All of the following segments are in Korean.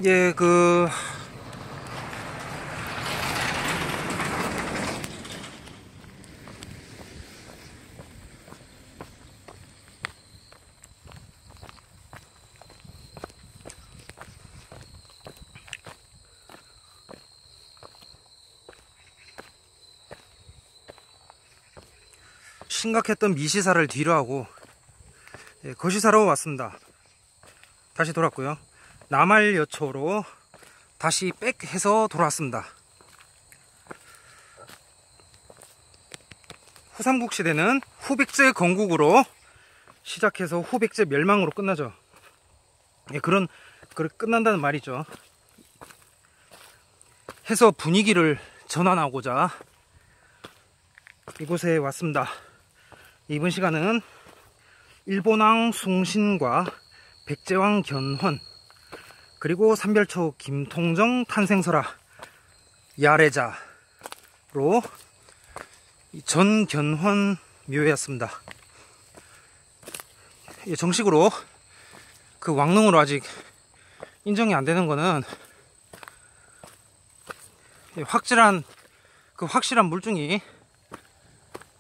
예, 심각했던 미시사를 뒤로하고 거시사로 왔습니다. 다시 돌았고요. 남할여초로 다시 백해서 돌아왔습니다. 후삼국 시대는 후백제 건국으로 시작해서 후백제 멸망으로 끝나죠. 끝난다는 말이죠. 해서 분위기를 전환하고자 이곳에 왔습니다. 이번 시간은 일본왕 숭신과 백제왕 견훤, 그리고 삼별초 김통정 탄생설화 야래자로 전견훤 묘였습니다. 정식으로 그 왕릉으로 아직 인정이 안 되는 거는 확실한 물증이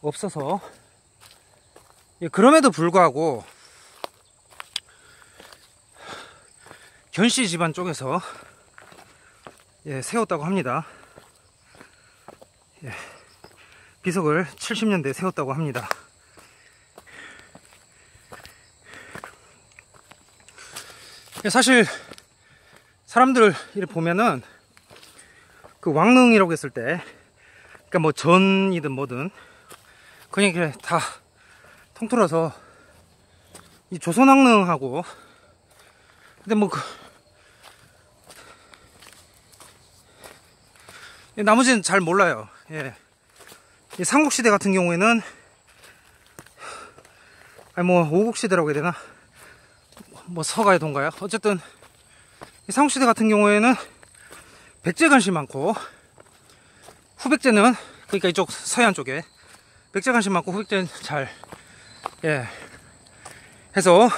없어서, 그럼에도 불구하고 견씨 집안 쪽에서 세웠다고 합니다. 비석을 70년대에 세웠다고 합니다. 사실 사람들 이렇게 보면은 그 왕릉이라고 했을 때, 그러니까 뭐 전이든 뭐든 그냥 이렇게 다 통틀어서 이 조선왕릉하고, 근데 뭐 나머지는 잘 몰라요. 이 삼국시대 같은 경우에는, 아니 뭐 오국시대라고 해야 되나, 뭐 서가의 동가요. 어쨌든 이 삼국시대 같은 경우에는 백제 관심 많고, 후백제는 그러니까 이쪽 서해안 쪽에 백제 관심 많고, 후백제는 잘 해서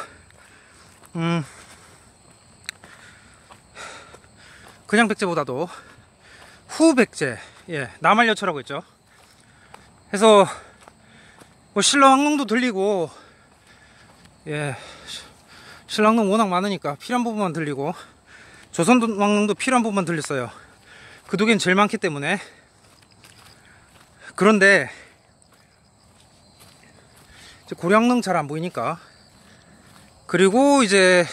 그냥 백제보다도 후백제, 남할여초라고 했죠. 해서 뭐 신라왕릉도 들리고, 신라왕릉 워낙 많으니까 필요한 부분만 들리고, 조선왕릉도 필요한 부분만 들렸어요. 그 두 개는 제일 많기 때문에. 그런데 고량릉 잘 안 보이니까, 그리고 이제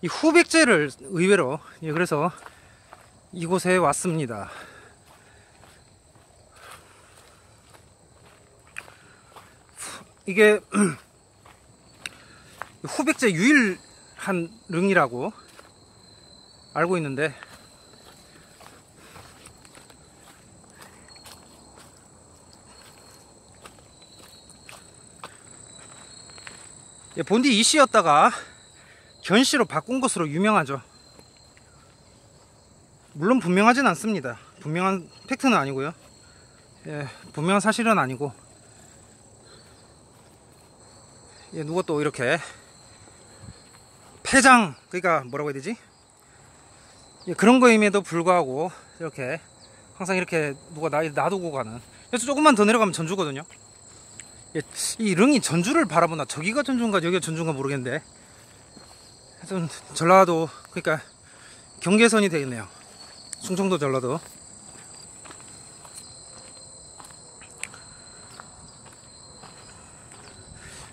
이 후백제를 의외로, 그래서 이곳에 왔습니다. 이게 후백제 유일한 릉이라고 알고 있는데, 본디 이씨였다가 견씨로 바꾼 것으로 유명하죠. 물론 분명하진 않습니다. 분명한 팩트는 아니고요. 분명한 사실은 아니고, 누가 또 이렇게 폐장, 그러니까 뭐라고 해야 되지? 그런 거임에도 불구하고 이렇게 항상 이렇게 누가 놔두고 가는. 그래서 조금만 더 내려가면 전주거든요. 이 릉이 전주를 바라보나, 저기가 전주인가 여기가 전주인가 모르겠는데, 하여튼 전라도, 그러니까 경계선이 되겠네요. 충청도 전라도.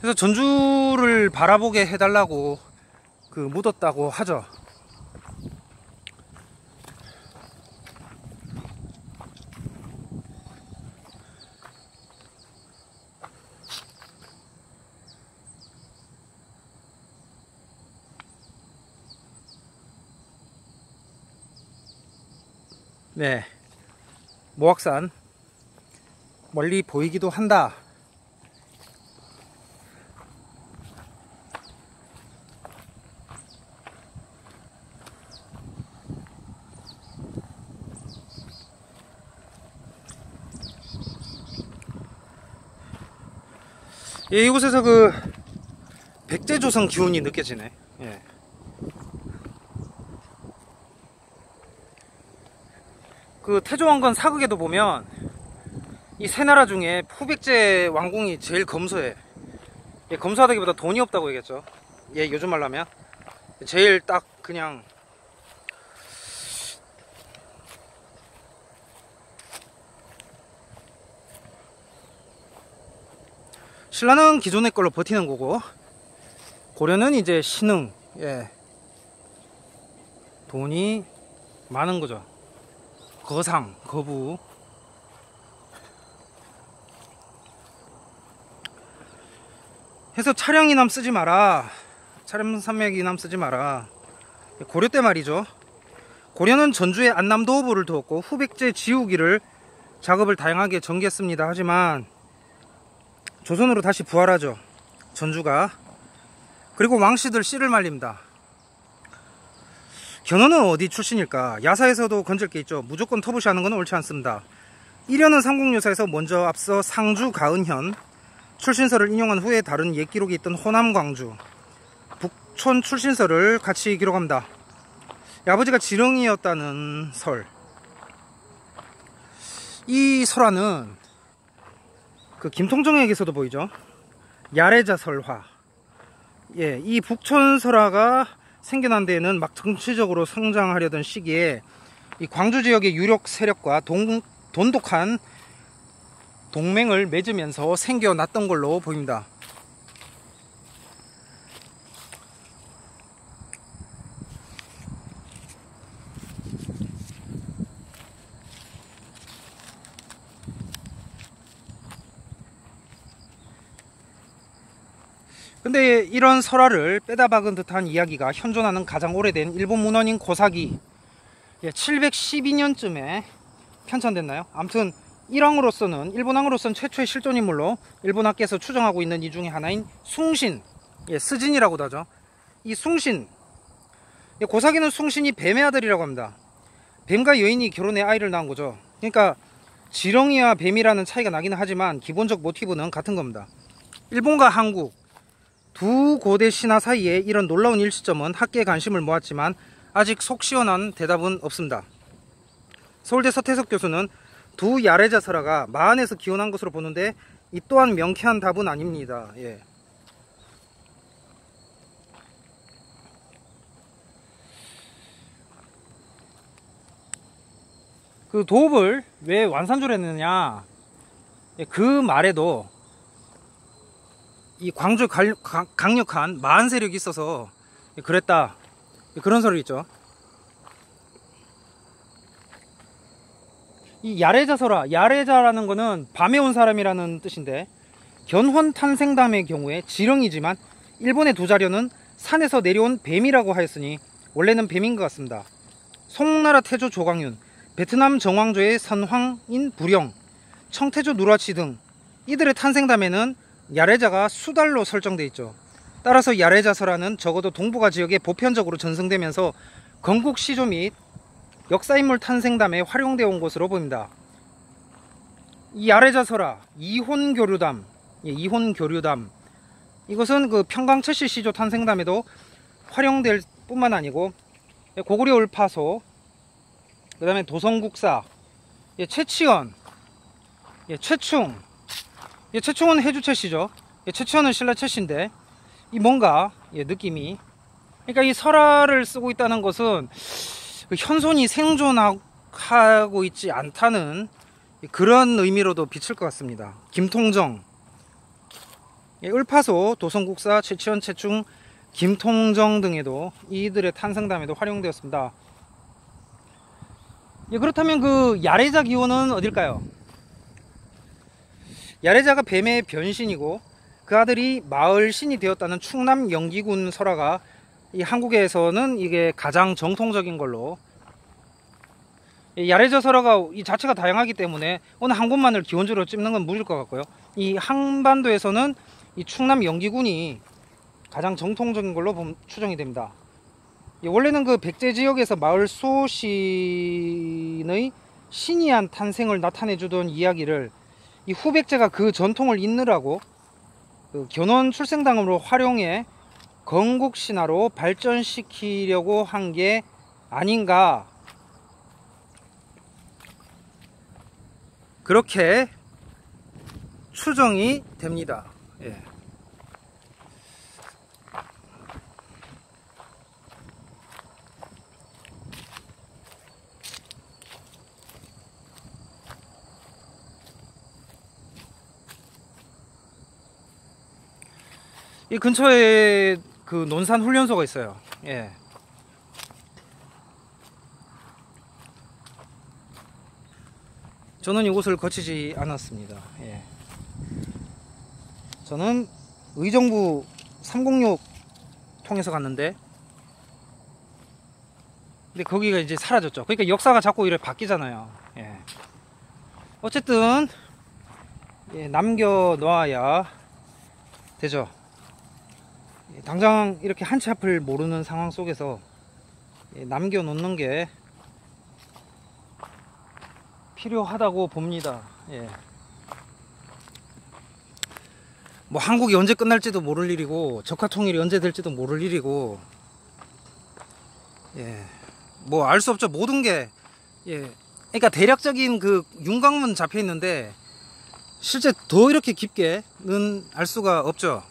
그래서 전주를 바라보게 해달라고 묻었다고 하죠. 네, 모악산 멀리 보이기도 한다. 이곳에서 백제조선 기운이 느껴지네. 그 태조왕건 사극에도 보면 이 세 나라 중에 후백제 왕궁이 제일 검소해. 예, 검소하다기보다 돈이 없다고 얘기했죠. 예, 요즘 말로 하면 제일 딱 그냥 신라는 기존의 걸로 버티는 거고, 고려는 이제 신흥, 예, 돈이 많은 거죠. 거상, 거부. 해서 차량이남 쓰지 마라. 차량 산맥이남 쓰지 마라. 고려 때 말이죠. 고려는 전주에 안남도호부를 두었고 후백제 지우기를 작업을 다양하게 전개했습니다. 하지만 조선으로 다시 부활하죠, 전주가. 그리고 왕씨들 씨를 말립니다. 견훤은 어디 출신일까? 야사에서도 건질 게 있죠. 무조건 터부시하는 건 옳지 않습니다. 일현은 삼국유사에서 먼저 앞서 상주 가은현 출신서를 인용한 후에 다른 옛 기록이 있던 호남 광주 북촌 출신서를 같이 기록합니다. 아버지가 지렁이였다는 설. 이 설화는 그 김통정에게서도 보이죠. 야래자 설화. 예, 이 북촌 설화가 생겨난 데에는 막 정치적으로 성장하려던 시기에 이 광주 지역의 유력 세력과 돈독한 동맹을 맺으면서 생겨났던 걸로 보입니다. 근데 이런 설화를 빼다 박은 듯한 이야기가 현존하는 가장 오래된 일본 문헌인 고사기, 712년쯤에 편찬됐나요? 아무튼 일왕으로서는, 일본 왕으로서는 최초의 실존인물로 일본학계에서 추정하고 있는 이 중에 하나인 숭신, 스진이라고도 하죠. 이 숭신, 고사기는 숭신이 뱀의 아들이라고 합니다. 뱀과 여인이 결혼해 아이를 낳은 거죠. 그러니까 지렁이와 뱀이라는 차이가 나기는 하지만 기본적 모티브는 같은 겁니다. 일본과 한국 두 고대 신화 사이에 이런 놀라운 일시점은 학계의 관심을 모았지만 아직 속 시원한 대답은 없습니다. 서울대 서태석 교수는 두 야래자 설화가 마한에서 기원한 것으로 보는데 이 또한 명쾌한 답은 아닙니다. 예. 그 도읍을 왜 완산조를 했느냐, 그 말에도 이 광주에 강력한 마한 세력이 있어서 그랬다, 그런 설이 있죠. 이 야래자 설화, 야래자라는 거는 밤에 온 사람이라는 뜻인데, 견훤 탄생담의 경우에 지렁이지만 일본의 도자료는 산에서 내려온 뱀이라고 하였으니 원래는 뱀인 것 같습니다. 송나라 태조 조광윤, 베트남 정왕조의 선황인 부령, 청태조 누라치 등 이들의 탄생담에는 야래자가 수달로 설정되어 있죠. 따라서 야래자 설화는 적어도 동북아 지역에 보편적으로 전승되면서 건국 시조 및 역사인물 탄생담에 활용되어 온 것으로 보입니다. 이 야래자 설화, 이혼교류담, 이혼교류담, 이것은 그 평강철씨 시조 탄생담에도 활용될 뿐만 아니고 고구려 울파소, 그 다음에 도성국사, 최치원, 최충, 최충은 해주채씨죠. 최치원은 신라채씨인데 이 뭔가 느낌이, 그러니까 이 설화를 쓰고 있다는 것은 현손이 생존하고 있지 않다는 그런 의미로도 비칠 것 같습니다. 김통정, 을파소, 도성국사, 최치원, 최충, 김통정 등에도 이들의 탄생담에도 활용되었습니다. 그렇다면 그 야래자 기원은 어딜까요? 야래자가 뱀의 변신이고 그 아들이 마을 신이 되었다는 충남 영기군 설화가 이 한국에서는 이게 가장 정통적인 걸로, 야래자 설화가 이 자체가 다양하기 때문에 어느 한 곳만을 기원적으로 찝는 건 무리일 것 같고요. 이 한반도에서는 이 충남 영기군이 가장 정통적인 걸로 추정이 됩니다. 원래는 그 백제 지역에서 마을 수호신의 신이한 탄생을 나타내주던 이야기를 이 후백제가 그 전통을 잇느라고 그 견훤 출생당으로 활용해 건국신화로 발전시키려고 한 게 아닌가, 그렇게 추정이 됩니다. 예. 이 근처에 그 논산 훈련소가 있어요. 예. 저는 이곳을 거치지 않았습니다. 예. 저는 의정부 306 통해서 갔는데, 근데 거기가 이제 사라졌죠. 그러니까 역사가 자꾸 이렇게 바뀌잖아요. 예. 어쨌든 예, 남겨 놓아야 되죠. 예, 당장 이렇게 한 치 앞을 모르는 상황 속에서 예, 남겨 놓는 게 필요하다고 봅니다. 예. 뭐 한국이 언제 끝날지도 모를 일이고 적화통일이 언제 될지도 모를 일이고, 예. 뭐 알 수 없죠. 모든 게, 예. 그러니까 대략적인 그 윤곽만 잡혀 있는데 실제 더 이렇게 깊게는 알 수가 없죠.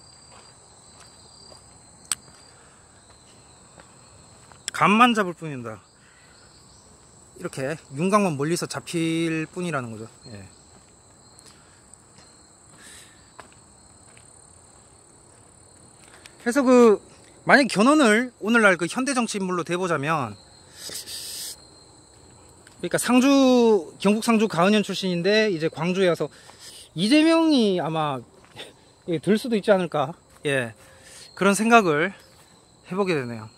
감만 잡을 뿐입니다. 이렇게 윤곽만 멀리서 잡힐 뿐이라는 거죠. 예. 그래서 그 만약 견훤을 오늘날 그 현대 정치 인물로 대보자면, 그러니까 상주, 경북 상주 가은현 출신인데 이제 광주에 와서 이재명이 아마 들 수도 있지 않을까. 예. 그런 생각을 해보게 되네요.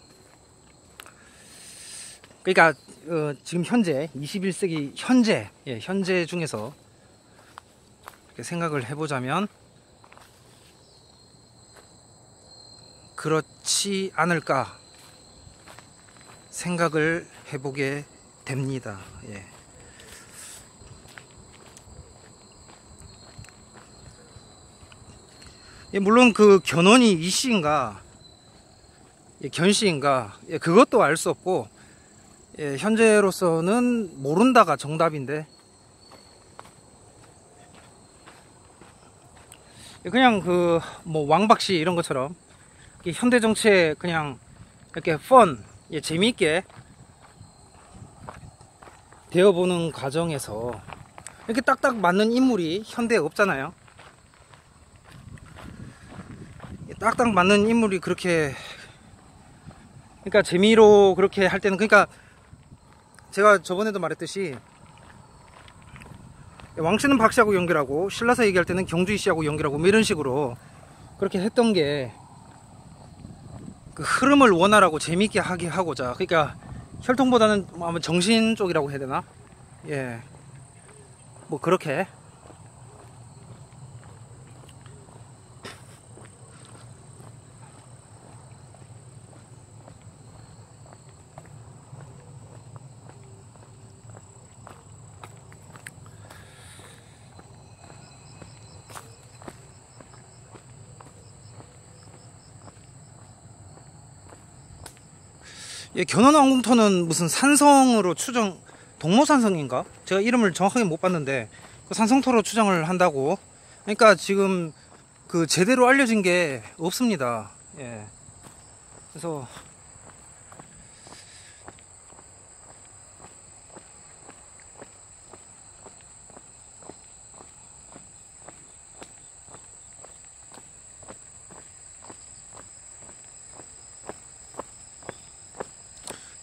그러니까 지금 현재 21세기 현재, 예, 현재 중에서 이렇게 생각을 해보자면 그렇지 않을까 생각을 해보게 됩니다. 예. 예, 물론 그 견훤이 이씨인가, 예, 견씨인가, 예, 그것도 알 수 없고, 예, 현재로서는 모른다가 정답인데, 예, 그냥 그 뭐 왕박씨 이런 것처럼 현대 정치에 그냥 이렇게 예, 재미있게 되어보는 과정에서 이렇게 딱딱 맞는 인물이 현대에 없잖아요. 딱딱 맞는 인물이 그렇게, 그러니까 재미로 그렇게 할 때는, 그러니까 제가 저번에도 말했듯이 왕씨는 박씨하고 연결하고 신라사 얘기할 때는 경주이 씨하고 연결하고 뭐 이런 식으로 그렇게 했던 게 그 흐름을 원활하고 재미있게 하게 하고자, 그러니까 혈통보다는 아마 정신 쪽이라고 해야 되나? 예, 뭐 그렇게 예, 견훤왕궁터는 무슨 산성으로 추정, 동모산성인가? 제가 이름을 정확하게 못 봤는데 그 산성터로 추정을 한다고. 그러니까 지금 그 제대로 알려진 게 없습니다. 예. 그래서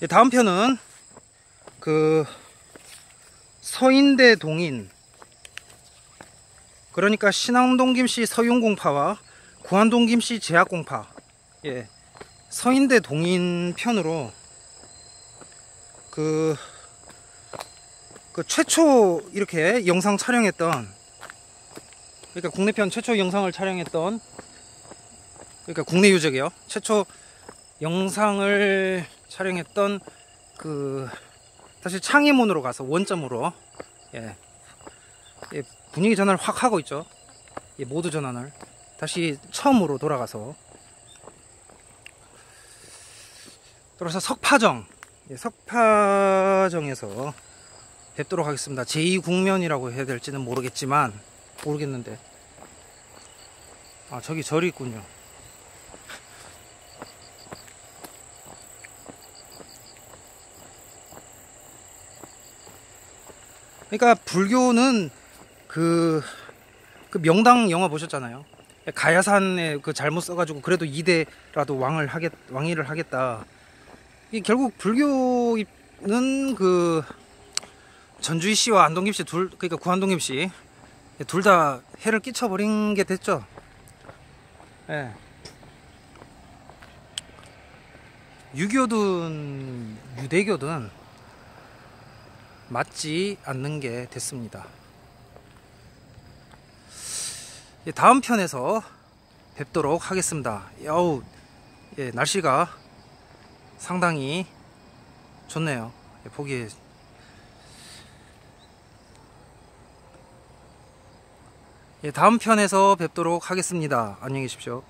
예, 다음 편은 그 서인대 동인, 그러니까 신앙동 김씨 서윤공파와 구안동 김씨 제약공파, 예, 서인대 동인 편으로 그 최초 이렇게 영상 촬영했던, 그러니까 국내편 최초 영상을 촬영했던, 그러니까 국내 유적이요, 최초 영상을 촬영했던 그 다시 창의문으로 가서 원점으로, 예, 예, 분위기 전환을 확 하고 있죠. 예, 모드 전환을 다시 처음으로 돌아가서 석파정, 예, 석파정에서 뵙도록 하겠습니다. 제2국면이라고 해야 될지는 모르겠는데 아, 저기 절이 있군요. 그러니까 불교는 그 명당 영화 보셨잖아요. 가야산에 그 잘못 써가지고 그래도 2대라도 왕위를 하겠다. 이 결국 불교는 그 전주희 씨와 안동김 씨 그러니까 구안동김 씨 둘 다 해를 끼쳐버린 게 됐죠. 예. 유교든 유대교든 맞지 않는 게 됐습니다. 다음 편에서 뵙도록 하겠습니다. 어우, 예, 날씨가 상당히 좋네요. 예, 보기에. 예, 다음 편에서 뵙도록 하겠습니다. 안녕히 계십시오.